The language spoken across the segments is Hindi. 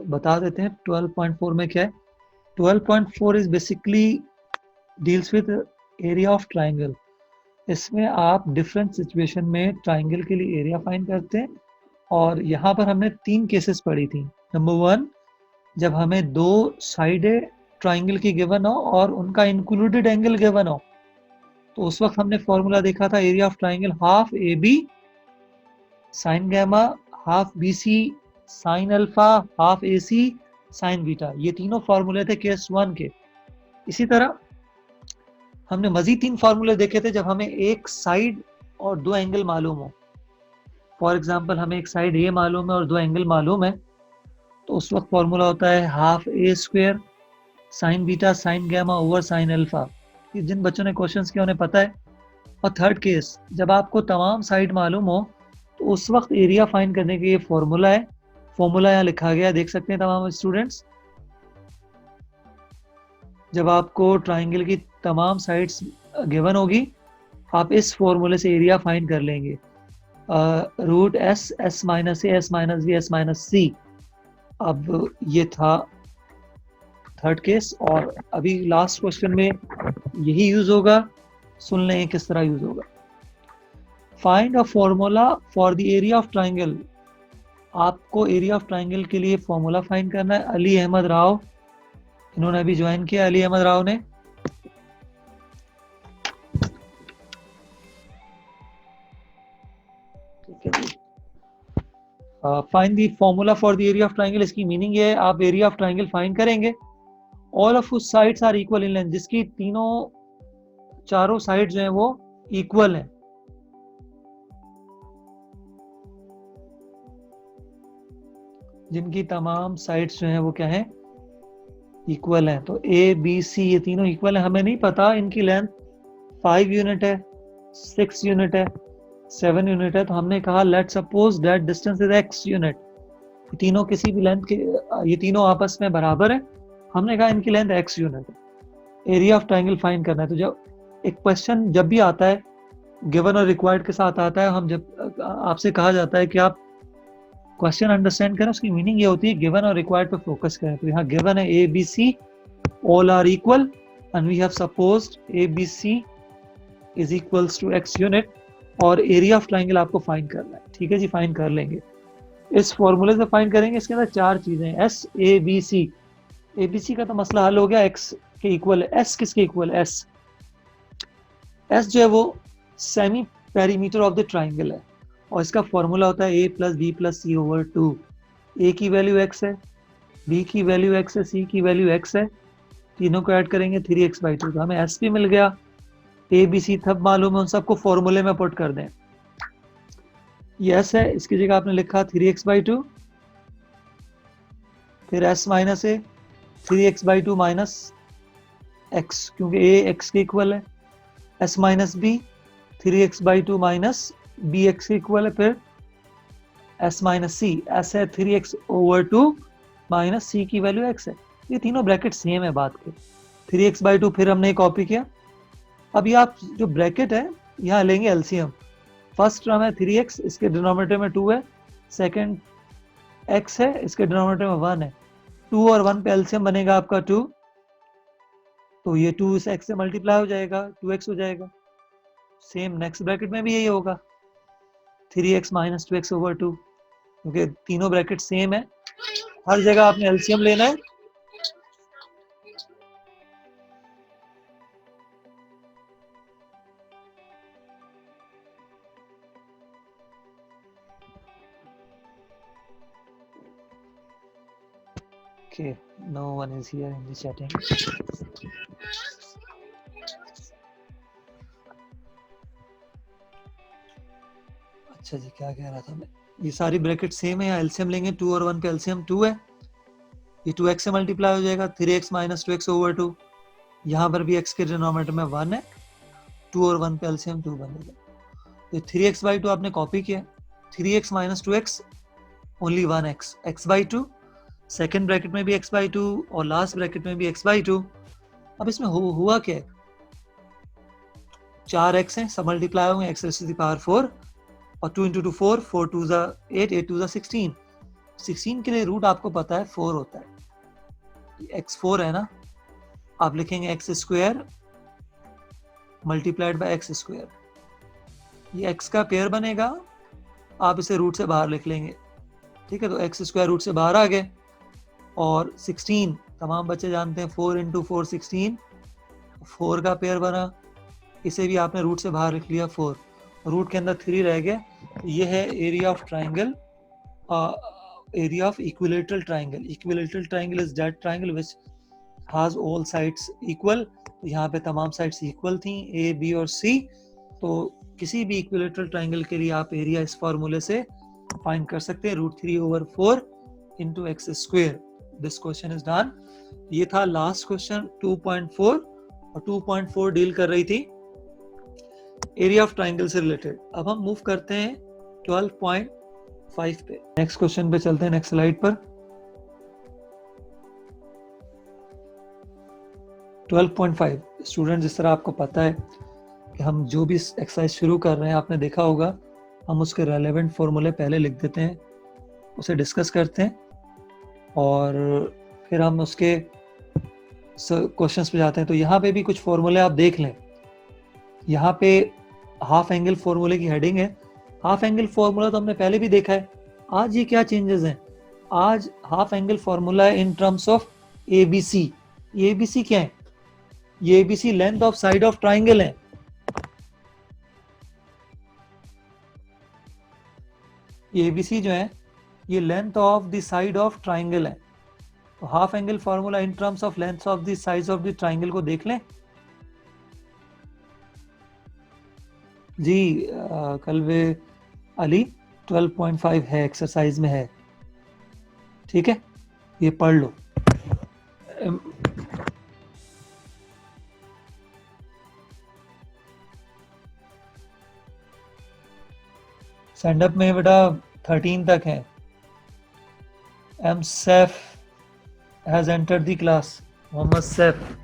बता देते हैं 12.4 में क्या है। 12.4 is basically deals with area of triangle. इसमें आप डिफरेंट सिचुएशन में ट्राइंगल के लिए एरिया फाइंड करते हैं, और यहाँ पर हमने 3 केसेस पढ़ी थी। नंबर 1, जब हमें 2 साइडें ट्राइंगल की गिवन हो और उनका इंक्लूडेड एंगल गिवन हो, तो उस वक्त हमने फॉर्मूला देखा था area of triangle half A B sine gamma, half B C sine alpha, half A C sine beta. ये तीनों फॉर्मूले थे केस 1 के। इसी तरह हमने मजीद 3 फॉर्मूले देखे थे जब हमें एक साइड और 2 एंगल मालूम हो। फॉर एग्जांपल हमें एक साइड ए मालूम है और 2 एंगल मालूम है, तो उस वक्त फॉर्मूला होता है half A square sine beta sine gamma over sine alpha. ये जिन बच्चों ने क्वेश्चंस किए उन्हें पता है। और थर्ड केस, जब आपको तमाम साइड मालूम हो, तो उस वक्त एरिया फाइंड करने के लिए फॉर्मूला है। फॉर्मूला यहाँ लिखा गया, देख सकते हैं तमाम स्टूडेंट्स। जब आपको ट्राइंगल की तमाम साइड्स गिवन होगी, आप इस फॉर्मूले से एरिया फाइंड कर लेंगे। Root S, S minus A, S minus B, S minus C. अब ये था थर्ड केस, और अभी लास्ट क्वेश्चन में यही यूज होगा। सुन लें किस तरह यूज होगा। Find a formula for the area of triangle. आपको एरिया ऑफ ट्राइंगल के लिए फॉर्मूला फाइंड करना है। अली अहमद राव, इन्होंने अभी ज्वाइन किया, अली अहमद राव ने। ठीक है जी। Find the formula for the area of triangle. इसकी मीनिंग ये है, आप एरिया ऑफ ट्राइंगल फाइंड करेंगे। All of whose sides are equal in length, जिसकी चारों साइड जो हैं वो इक्वल हैं। जिनकी तमाम साइड्स जो हैं वो क्या हैं, इक्वल हैं। तो ए बी सी ये तीनों इक्वल हैं। हमें नहीं पता इनकी लेंथ 5 यूनिट है, 6 यूनिट है, 7 यूनिट है, तो हमने कहा let suppose that distance is x unit. ये तीनों किसी भी लेंथ के, ये तीनों आपस में बराबर है। हमने कहा इनकी लेंथ x यूनिट है। एरिया ऑफ ट्राइंगल फाइंड करना है। तो जब एक क्वेश्चन जब भी आता है गिवन और रिक्वायर्ड के साथ आता है, हम जब आपसे कहा जाता है कि आप क्वेश्चन अंडरस्टैंड करें, उसकी मीनिंग ये होती है गिवन और रिक्वायर्ड पे फोकस करें। तो यहाँ गिवन है A B C all are equal and we have supposed A B C is equals to x unit, और एरिया ऑफ ट्राइंगल आपको फाइंड करना है। ठीक है जी, फाइंड कर लेंगे। इस फॉर्मूले से फाइंड करेंगे। इसके अंदर 4 चीजें, S A B C. A B C का तो मसला हल हो गया, x के इक्वल है। एस किसके इक्वल है? एस जो है वो semi perimeter of the triangle है, और इसका फॉर्मूला होता है a plus B plus C over 2। A की वैल्यू x है, बी की वैल्यू x है, सी की वैल्यू x है। तीनों को ऐड करेंगे 3x/2, तो हमें s भी मिल गया। ए बी सी सब मालूम है, उन सबको फॉर्मूले में पुट कर दें। ये s है, इसकी जगह आपने लिखा 3x/2, फिर s minus A 3x/2 minus x, क्योंकि a x के इक्वल है। s minus B 3x/2 minus B x के इक्वल है। फिर s माइनस सी, s है 3x/2 माइनस सी की वैल्यू x है। ये तीनों ब्रैकेट सेम है बात के। 3x/2 फिर हमने कॉपी किया। अब ये आप जो ब्रैकेट है यहाँ लेंगे एलसीएम। फर्स्ट टर्म है 3x, इसके डिनोमिनेटर में 2 है। सेकंड x है, इसके डिनोमिनेटर में 1 है। 2 और 1 पे एलसीएम बनेगा आपका 2, तो ये 2 इस x से मल्टीप्लाई हो जाएगा, 2x हो जाएगा। सेम नेक्स्ट ब्रैकेट में भी यही होगा, 3x माइनस 2x ओवर 2, क्योंकि तीनों ब्रैकेट सेम है। हर जगह आपने एलसीएम लेना है। Okay, no one is here in the chatting. अच्छा जी, क्या कह रहा था मैं? ये सारी ब्रैकेट सेम है, यहाँ एलसीएम लेंगे। 2 और 1 पे एलसीएम 2 है, ये 2x से मल्टीप्लाई हो जाएगा, 3x माइनस 2x ओवर 2। यहाँ पर भी x के डिनोमिनेटर में 1 है, 2 और 1 पे एलसीएम 2 बनेगा। तो 3x/2 आपने कॉपी किया, 3x minus 2x only 1x, x/2। Second bracket में भी x/2 और लास्ट ब्रैकेट में भी x/2। अब इसमें हुआ क्या है? 4x हैं, सब मल्टीप्लाई होंगे, x raised to the power 4, और 2 into 2 4, 4 2 8, 8 2 16। 16 के लिए रूट आपको पता है 4 होता है, x4 है ना, आप लिखेंगे x square multiplied by x square, ये x का पेयर बनेगा, आप इसे रूट से बाहर लिख लेंगे, ठीक है। तो एक्स स्क्वायर रूट से बाहर आ गए, और 16 तमाम बच्चे जानते हैं 4 इंटू 4 16, 4 का पेयर बना, इसे भी आपने रूट से बाहर लिख लिया 4, रूट के अंदर 3 रह गया। ये है area of triangle, area of equilateral triangle. Equilateral triangle is that triangle which has all sides equal. यहाँ पे तमाम साइड्स इक्वल थी, ए बी और सी। तो किसी भी इक्विलेटरल ट्राइंगल के लिए आप एरिया इस फॉर्मूले से फाइंड कर सकते हैं, √3/4 into x square. This question is done. ये था लास्ट क्वेश्चन 2.4, और 2.4 डील कर रही थी एरिया ऑफ ट्राइंगल से रिलेटेड। अब हम मूव करते हैं 12.5 पे। नेक्स्ट क्वेश्चन पे चलते हैं, नेक्स्ट स्लाइड पर। 12.5 स्टूडेंट, जिस तरह आपको पता है कि हम जो भी एक्सरसाइज शुरू कर रहे हैं, आपने देखा होगा हम उसके रेलेवेंट फॉर्मूले पहले लिख देते हैं, उसे डिस्कस करते हैं, और फिर हम उसके क्वेश्चंस पे जाते हैं। तो यहाँ पे भी कुछ फॉर्मूले आप देख लें। यहाँ पे हाफ एंगल फॉर्मूले की हेडिंग है। हाफ एंगल फॉर्मूला तो हमने पहले भी देखा है। आज ये क्या चेंजेस हैं? आज हाफ एंगल फॉर्मूला है in terms of ABC। ABC क्या है? ये ABC length of side of triangle है। ये ABC जो है ये length of the side of triangle है। तो half angle formula in terms of length of the size of the triangle को देख लें जी। कलवे अली 12.5 है, एक्सरसाइज में है, ठीक है, ये पढ़ लो। स्टैंड अप में बेटा 13 तक है। M Saif has entered the class. Mohammad Saif.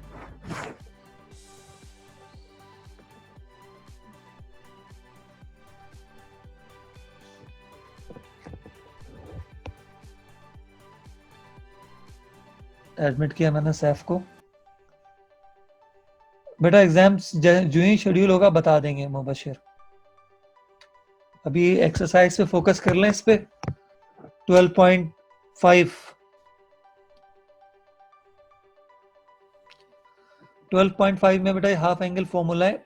Admit किया मैंने सैफ को। बेटा एग्जाम्स जो ही शेड्यूल होगा बता देंगे मुबशिर। अभी एक्सरसाइज पे फोकस कर लें, इस पे 12.5। 12.5 में बेटा हाफ एंगल फॉर्मूला है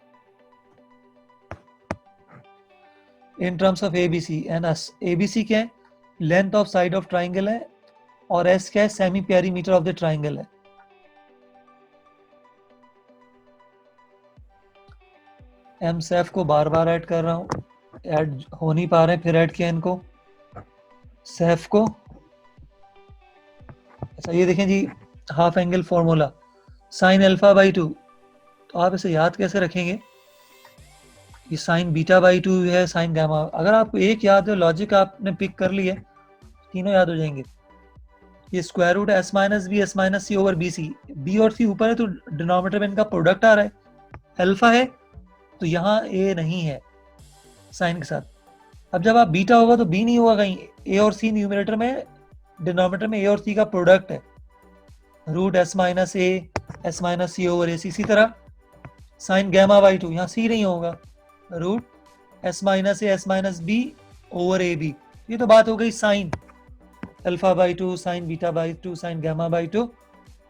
in terms of ABC and S. ABC क्या है? Length of side of triangle है, और S क्या है? Semi perimeter of the triangle है। एम सैफ को बार बार ऐड कर रहा हूं, ऐड हो नहीं पा रहे, फिर ऐड किया इनको, सैफ को। अच्छा ये देखें जी, half angle formula sine alpha by 2। तो आप इसे याद कैसे रखेंगे? ये साइन बीटा बाई 2 है, साइन गामा। अगर आपको एक याद है, लॉजिक आपने पिक कर ली है, तीनों याद हो जाएंगे। ये square root S minus B S minus C over B C. B और सी ऊपर है तो डिनोमिनेटर में इनका प्रोडक्ट आ रहा है। अल्फा है तो यहाँ ए नहीं है साइन के साथ। अब जब आप बीटा होगा तो बी नहीं होगा कहीं, ए और सी न्यूमरेटर में, डिनोमिनेटर में ए और सी का प्रोडक्ट है, root S minus A S minus C over A C. इसी तरह साइन गैमा बाई 2, यहाँ सी नहीं होगा, root S minus A S minus B over A B. ये तो बात हो गई sine alpha by 2, sine beta by 2, sine gamma by 2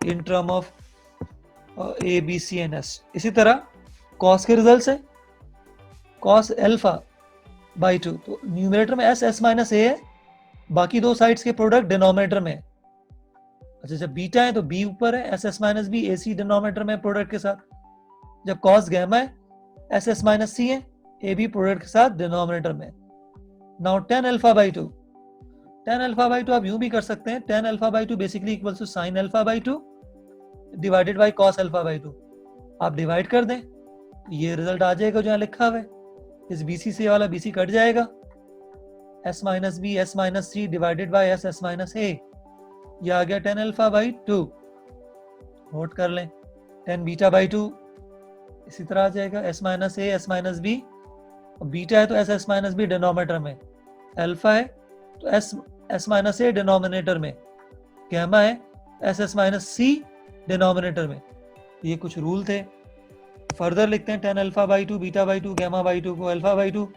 in term of A B C and S. इसी तरह कॉस के रिजल्ट है, कॉस अल्फा बाई 2, तो न्यूमरेटर में एस एस माइनस ए है, बाकी दो साइड्स के प्रोडक्ट डिनोमिनेटर में। अच्छा जब बीटा है तो बी ऊपर है, S S minus B, A C denominator में प्रोडक्ट के साथ। जब कॉस गैमा है, एस एस माइनस सी है, ए बी प्रोडक्ट के साथ डिनोमिनेटर में। Now tan alpha by 2, tan alpha by 2 आप यूं भी कर सकते हैं, tan alpha by 2 basically equal to sine alpha by 2 divided by cos alpha by 2। आप डिवाइड कर दें तो ये रिजल्ट आ जाएगा जो यहाँ लिखा हुआ है। इस BC से वाला BC कट जाएगा, S minus B S minus C divided by S S minus A. ये आ गया 10 अल्फा बाई 2। नोट कर लें 10 बीटा बाई 2 इसी तरह आ जाएगा, S minus A S minus B, beta है तो S S minus B denominator में, अल्फा है तो S S minus A denominator में, गैमा है S S minus C denominator में। ये कुछ रूल थे। फर्दर लिखते हैं 10 alpha by 2 beta by 2 gamma by 2 को alpha by 2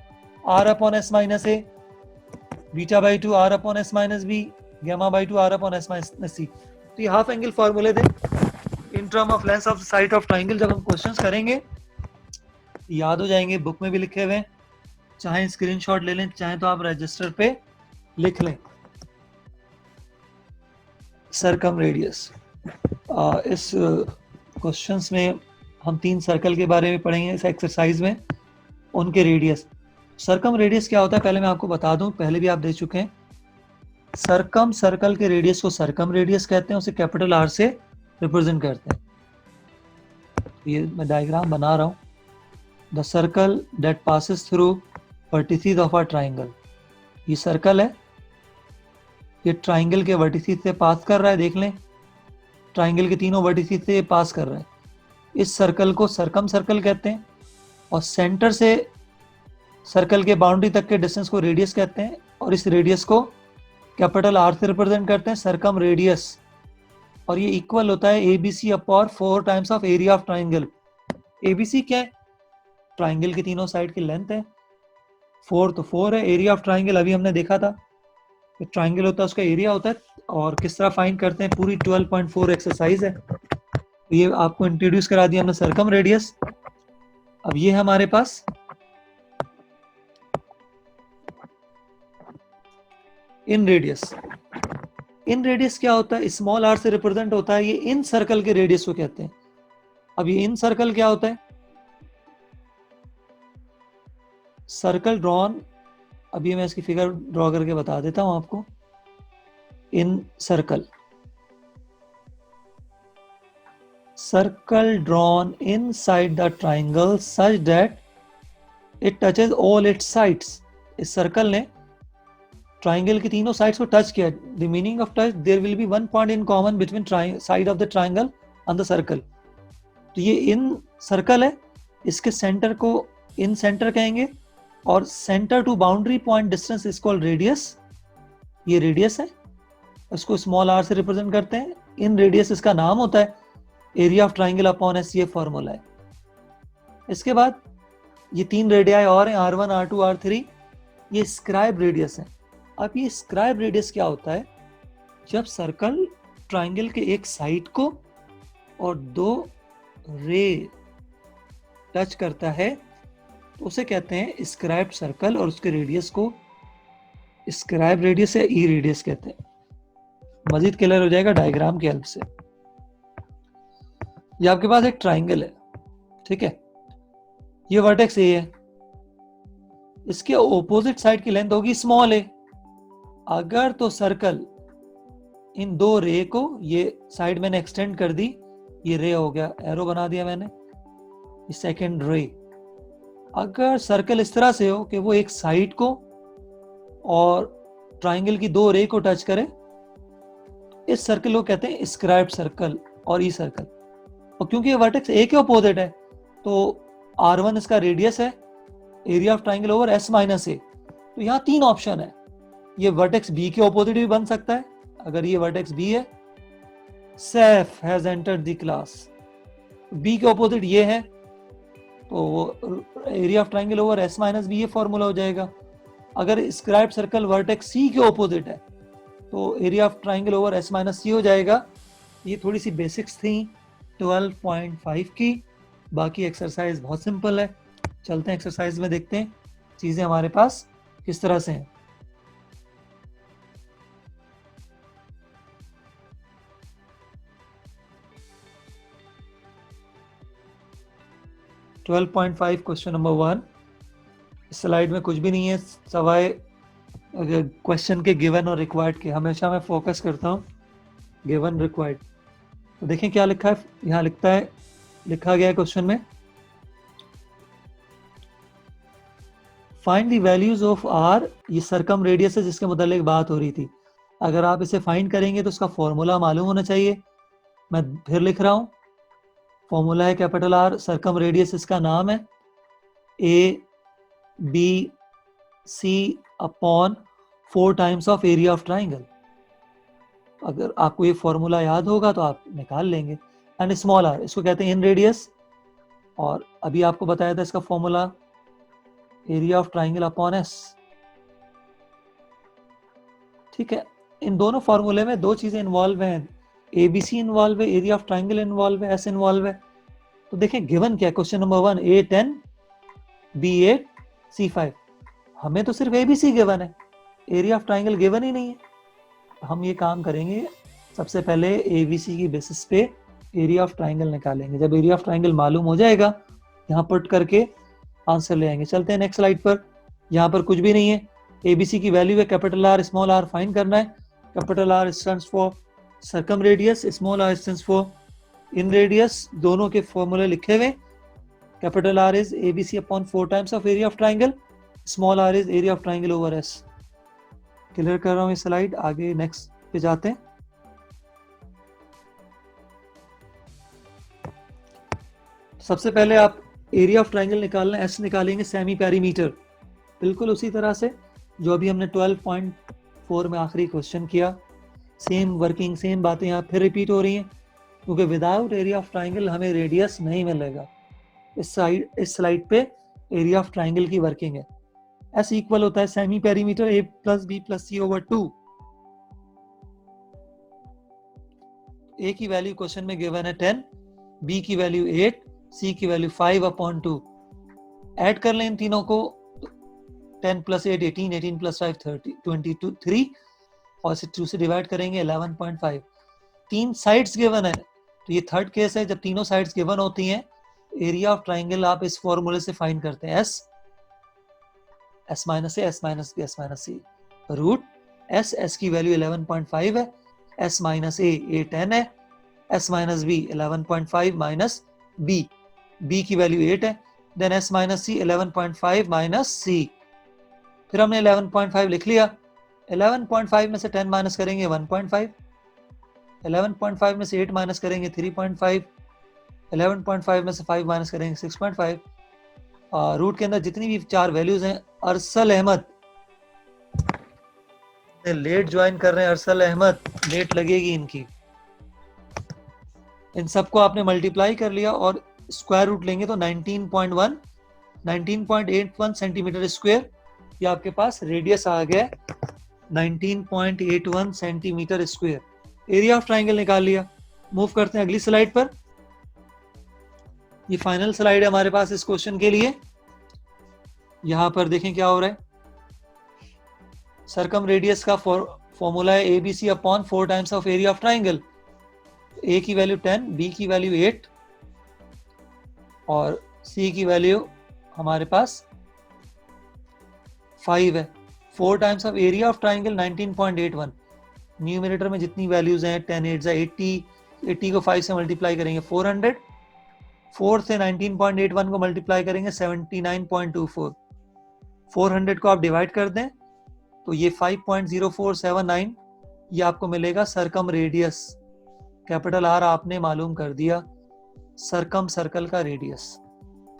R upon S minus A, beta by 2 R upon S minus B, gamma by 2 R upon S minus C. तो ये हाफ एंगल फॉर्मूले थे in term of length of side of triangle. जब हम क्वेश्चंस करेंगे याद हो जाएंगे, बुक में भी लिखे हुए हैं, चाहे स्क्रीनशॉट ले लें, चाहे तो आप रजिस्टर पे लिख लें। सर्कम रेडियस, इस क्वेश्चंस में हम 3 सर्कल के बारे में पढ़ेंगे इस एक्सरसाइज में, उनके रेडियस। सर्कम रेडियस क्या होता है पहले मैं आपको बता दूं, पहले भी आप दे चुके हैं। सर्कम सर्कल के रेडियस को सर्कम रेडियस कहते हैं, उसे कैपिटल आर से रिप्रेजेंट करते हैं। ये मैं डायग्राम बना रहा हूं। The circle that passes through vertices of a triangle, ये सर्कल है, ये ट्राइंगल के वर्टिसेस से पास कर रहा है, देख लें ट्राइंगल के तीनों वर्टिसेस से पास कर रहा है। इस सर्कल को सर्कम सर्कल कहते हैं, और सेंटर से सर्कल के बाउंड्री तक के डिस्टेंस को रेडियस कहते हैं, और इस रेडियस को कैपिटल आर से रिप्रेजेंट करते हैं, सर्कम रेडियस। और ये इक्वल होता है A B C upon 4 times of area of triangle. A B C क्या है? ट्राइंगल की तीनों साइड की लेंथ है, 4 तो 4 है। एरिया ऑफ ट्राइंगल अभी हमने देखा था, ट्राइंगल होता है उसका एरिया होता है, और किस तरह फाइंड करते हैं, पूरी 12.4 एक्सरसाइज है। ये आपको इंट्रोड्यूस करा दिया हमने सर्कम रेडियस। अब ये है हमारे पास इन रेडियस। इन रेडियस क्या होता है? स्मॉल आर से रिप्रेजेंट होता है, ये इन सर्कल के रेडियस को कहते हैं। अब ये इन सर्कल क्या होता है? सर्कल ड्रॉन, अभी मैं इसकी फिगर ड्रॉ करके बता देता हूं आपको। In circle, circle drawn inside the triangle such that it touches all its sides. इस सर्कल ने ट्राइंगल की तीनों साइड्स को टच किया। The meaning of touch, there will be one point in common between side of the triangle and the circle. तो ये इन सर्कल है, इसके सेंटर को इन सेंटर कहेंगे, और centre to boundary point distance is called radius. ये रेडियस है, इसको स्मॉल आर से रिप्रेजेंट करते हैं। इन रेडियस इसका नाम होता है, area of triangle upon S, ये फॉर्मूला है। इसके बाद ये 3 रेडियाई और हैं, R1 R2 R3, ये स्क्राइब रेडियस है। अब ये स्क्राइब रेडियस क्या होता है? जब सर्कल ट्राइंगल के एक साइड को और 2 रे टच करता है तो उसे कहते हैं स्क्राइब सर्कल, और उसके रेडियस को स्क्राइब रेडियस या ई रेडियस कहते हैं। मजीद क्लियर हो जाएगा डायग्राम की हेल्प से। ये आपके पास एक ट्राइंगल है, ठीक है, ये वर्टेक्स ए है, इसके ऑपोजिट साइड की लेंथ होगी स्मॉल ए। अगर तो सर्कल इन 2 रे को, ये साइड मैंने एक्सटेंड कर दी, ये रे हो गया, एरो बना दिया मैंने, ये सेकेंड रे। अगर सर्कल इस तरह से हो कि वो एक साइड को और ट्राइंगल की 2 रे को टच करे, इस सर्कल को कहते हैं स्क्राइब्ड सर्कल और ई सर्कल। और क्योंकि ये वर्टेक्स ए के अपोजिट है तो R1 इसका रेडियस है, area of triangle over S minus A. तो यहाँ 3 ऑप्शन है, ये वर्टेक्स बी के अपोजिट भी बन सकता है। अगर ये वर्टेक्स बी है, Saif has entered the class, B के अपोजिट ये है, तो area of triangle over S minus B, ये फॉर्मूला हो जाएगा। अगर स्क्राइब सर्कल वर्टेक्स सी के अपोजिट है तो area of triangle over S minus C हो जाएगा। ये थोड़ी सी बेसिक्स थी 12.5 की, बाकी एक्सरसाइज बहुत सिंपल है। चलते हैं एक्सरसाइज में, देखते हैं चीजें हमारे पास किस तरह से हैं। क्वेश्चन नंबर 1, स्लाइड में कुछ भी नहीं है सवाए क्वेश्चन के गिवन और रिक्वायर्ड के। हमेशा मैं फोकस करता हूँ गिवन रिक्वायर्ड। तो देखें क्या लिखा है, यहाँ लिखा गया है क्वेश्चन में, find the values of R. ये सर्कम रेडियस है जिसके मुतालिक बात हो रही थी। अगर आप इसे फाइंड करेंगे तो उसका फॉर्मूला मालूम होना चाहिए। मैं फिर लिख रहा हूँ, फॉर्मूला है कैपिटल आर, सर्कम रेडियस इसका नाम है, A B C upon 4 times of area of triangle. अगर आपको ये फॉर्मूला याद होगा तो आप निकाल लेंगे। एंड स्मॉल आर इसको कहते हैं इन रेडियस, और अभी आपको बताया था इसका formula area of triangle upon S. ठीक है, इन दोनों फॉर्मूले में दो चीजें इन्वॉल्व हैं, एबीसी इन्वॉल्व है, एरिया ऑफ ट्राइंगल इन्वॉल्व है, एस इन्वॉल्व है। तो देखें गिवन क्या है, question number 1 A10 B8 C5, हमें तो सिर्फ एबीसी गिवन है, एरिया ऑफ ट्राइंगल गिवन ही नहीं है। हम ये काम करेंगे, सबसे पहले एबीसी की बेसिस पे एरिया ऑफ ट्राइंगल निकालेंगे। जब एरिया ऑफ ट्राइंगल मालूम हो जाएगा, यहाँ पुट करके आंसर ले आएंगे। चलते हैं नेक्स्ट स्लाइड पर। यहाँ पर कुछ भी नहीं है, एबीसी की वैल्यू है capital R small R find करना है। Capital R stands for circumradius, small R stands for inradius, दोनों के फॉर्मूले लिखे हुए। Capital R is ABC upon 4 times of area of triangle, small R is area of triangle over S. Clear कर रहा हूँ ये स्लाइड, आगे नेक्स्ट पे जाते हैं। सबसे पहले आप एरिया ऑफ ट्राइंगल निकालना है, एस निकालेंगे सेमी पेरीमीटर, बिल्कुल उसी तरह से जो अभी हमने 12.4 में आखिरी क्वेश्चन किया। सेम वर्किंग, सेम बातें यहाँ फिर रिपीट हो रही हैं, क्योंकि विदाउट एरिया ऑफ ट्राइंगल हमें रेडियस नहीं मिलेगा। इस स्लाइड पे एरिया ऑफ ट्राइंगल की वर्किंग है। एस इक्वल होता है semi perimeter A plus B plus C over 2। A की वैल्यू क्वेश्चन में गिवन है 10, बी की वैल्यू 8, सी की वैल्यू 5/2। ऐड कर लें इन तीनों को, 10 + 8 18, 18 + 5 30, 22 3, और इसे 2 से डिवाइड करेंगे 11.5। तीन साइड्स गिवन है, तो ये थर्ड केस है जब तीनों साइड्स गिवन होती हैं। एरिया ऑफ ट्राइंगल आप इस फॉर्मूले से फाइंड करते हैं, S minus A, S minus B, S minus C, root S की वैल्यू 11.5 है, एस माइनस ए 10 है, S minus B 11.5 minus B की वैल्यू 8 है, then S minus C 11.5 minus C. फिर हमने 11.5 लिख लिया, 11.5 में से 10 माइनस करेंगे 1.5, 11.5 में से 8 माइनस करेंगे 3.5, 11.5 में से 5 माइनस करेंगे 6.5। रूट के अंदर जितनी भी चार वैल्यूज हैं, अरसल अहमद लेट ज्वाइन कर रहे हैं, अरसल अहमद लेट लगेगी इनकी। इन सबको आपने मल्टीप्लाई कर लिया और स्क्वायर रूट लेंगे तो 19.81 सेंटीमीटर स्क्वायर, ये आपके पास रेडियस आ गया 19.81 centimetre square. Area of triangle निकाल लिया। मूव करते हैं अगली स्लाइड पर। ये फाइनल स्लाइड है हमारे पास इस क्वेश्चन के लिए। यहां पर देखें क्या हो रहा है, सर्कम रेडियस का फॉर्मूला है ABC upon 4 times of area of triangle. A की वैल्यू 10, बी की वैल्यू 8 और सी की वैल्यू हमारे पास 5 है। 4 times of area of triangle 19.81। Numerator में जितनी वैल्यूज हैं 10 8 80, 80 को 5 से मल्टीप्लाई करेंगे 400, 4 से 19.81 को मल्टीप्लाई करेंगे 79.24। 400 को आप डिवाइड कर दें तो ये 5.0479, ये आपको मिलेगा सर्कम रेडियस। कैपिटल आर आपने मालूम कर दिया, सर्कम सर्कल का रेडियस।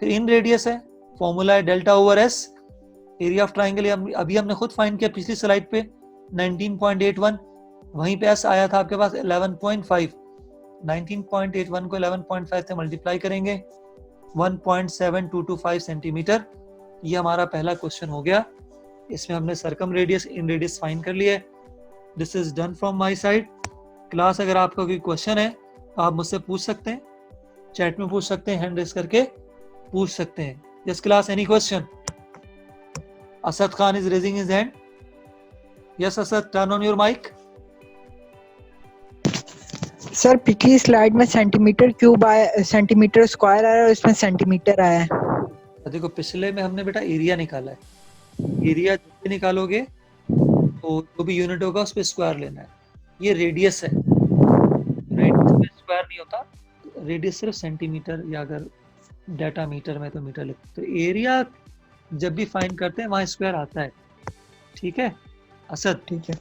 फिर इन रेडियस है, फॉर्मूला है delta over S. Area of triangle अभी हमने खुद फाइंड किया पिछली स्लाइड पे 19.81, वहीं पे एस आया था आपके पास 11.5। 19.81 को 11.5 से मल्टीप्लाई करेंगे 1.7225 सेंटीमीटर। ये हमारा पहला क्वेश्चन हो गया। इसमें हमने सर्कम रेडियस इन रेडियस फाइंड कर लिया है। This is done from my side. Class अगर आपका कोई क्वेश्चन है तो आप मुझसे पूछ सकते हैं, चैट में पूछ सकते हैं, हैंड रेस करके पूछ सकते हैं। This class any question? Asad Khan is raising his hand. Yes Asad, turn on your mic. Sir पिछली स्लाइड में सेंटीमीटर क्यूब आया, सेंटीमीटर स्क्वायर आया और इसमें सेंटीमीटर आया है। देखो पिछले में हमने बेटा एरिया निकाला है, एरिया जब भी निकालोगे तो जो भी यूनिट होगा उस पर स्क्वायर लेना है। ये रेडियस है, रेडियस में स्क्वायर नहीं होता, रेडियस सिर्फ सेंटीमीटर या अगर डाटा मीटर में तो मीटर लिखते। तो एरिया जब भी फाइंड करते हैं वहां स्क्वायर आता है। ठीक है असद? ठीक है।